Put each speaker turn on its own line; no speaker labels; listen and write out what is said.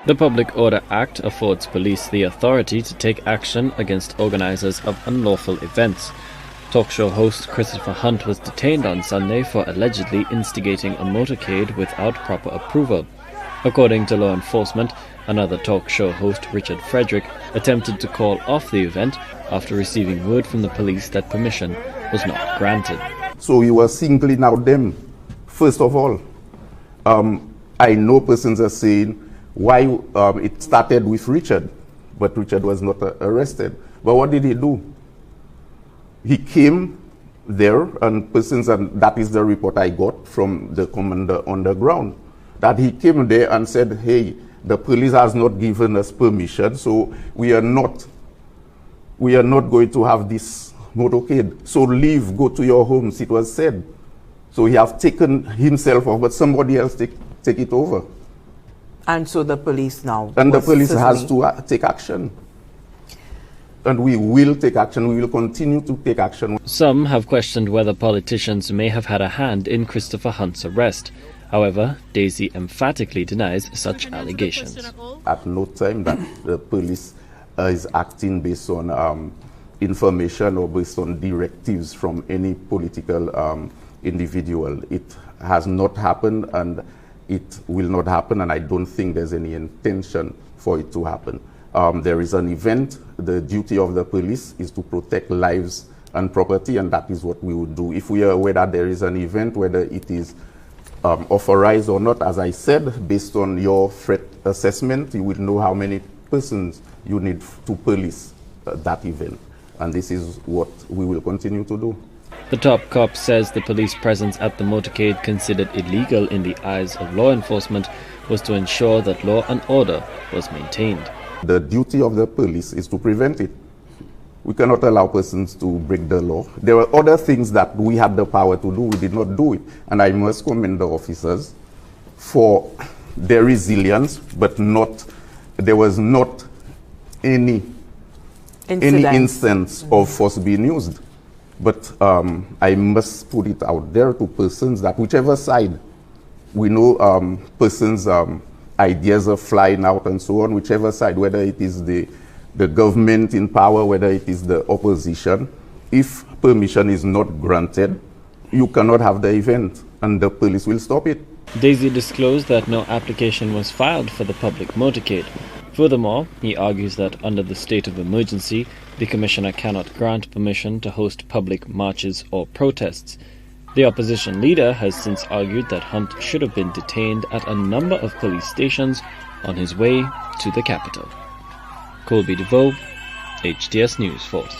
The Public Order Act affords police the authority to take action against organizers of unlawful events. Talk show host Christopher Hunte was detained on Sunday for allegedly instigating a motorcade without proper approval. According to law enforcement, another talk show host, Richard Frederick, attempted to call off the event after receiving word from the police that permission was not granted.
So you were singling out them, first of all. I know persons are saying why it started with Richard, but Richard was not arrested. But what did he do? He came there, and persons, and that is the report I got from the commander on the ground, that he came there and said, hey, the police has not given us permission, so we are not going to have this motorcade. So leave, go to your homes, it was said. So he has taken himself off, but somebody else take it over.
And so the police now...
And the police has to take action. And we will take action. We will continue to take action.
Some have questioned whether politicians may have had a hand in Christopher Hunte's arrest. However, Daisy emphatically denies such allegations.
At no time that the police is acting based on information or based on directives from any political individual. It has not happened, and it will not happen, and I don't think there's any intention for it to happen. There is an event. The duty of the police is to protect lives and property, and that is what we would do. If we are aware that there is an event, whether it is authorized or not, as I said, based on your threat assessment, you will know how many persons you need to police that event. And this is what we will continue to do.
The top cop says the police presence at the motorcade, considered illegal in the eyes of law enforcement, was to ensure that law and order was maintained.
The duty of the police is to prevent it. We cannot allow persons to break the law. There were other things that we had the power to do. We did not do it. And I must commend the officers for their resilience, but there was not any instance of force being used. But I must put it out there to persons that whichever side, we know persons' ideas are flying out and so on, whichever side, whether it is the government in power, whether it is the opposition, if permission is not granted, you cannot have the event, and the police will stop it.
Daisy disclosed that no application was filed for the public motorcade. Furthermore, he argues that under the state of emergency, the commissioner cannot grant permission to host public marches or protests. The opposition leader has since argued that Hunte should have been detained at a number of police stations on his way to the capital. Colby DeVoe, HTS News Force.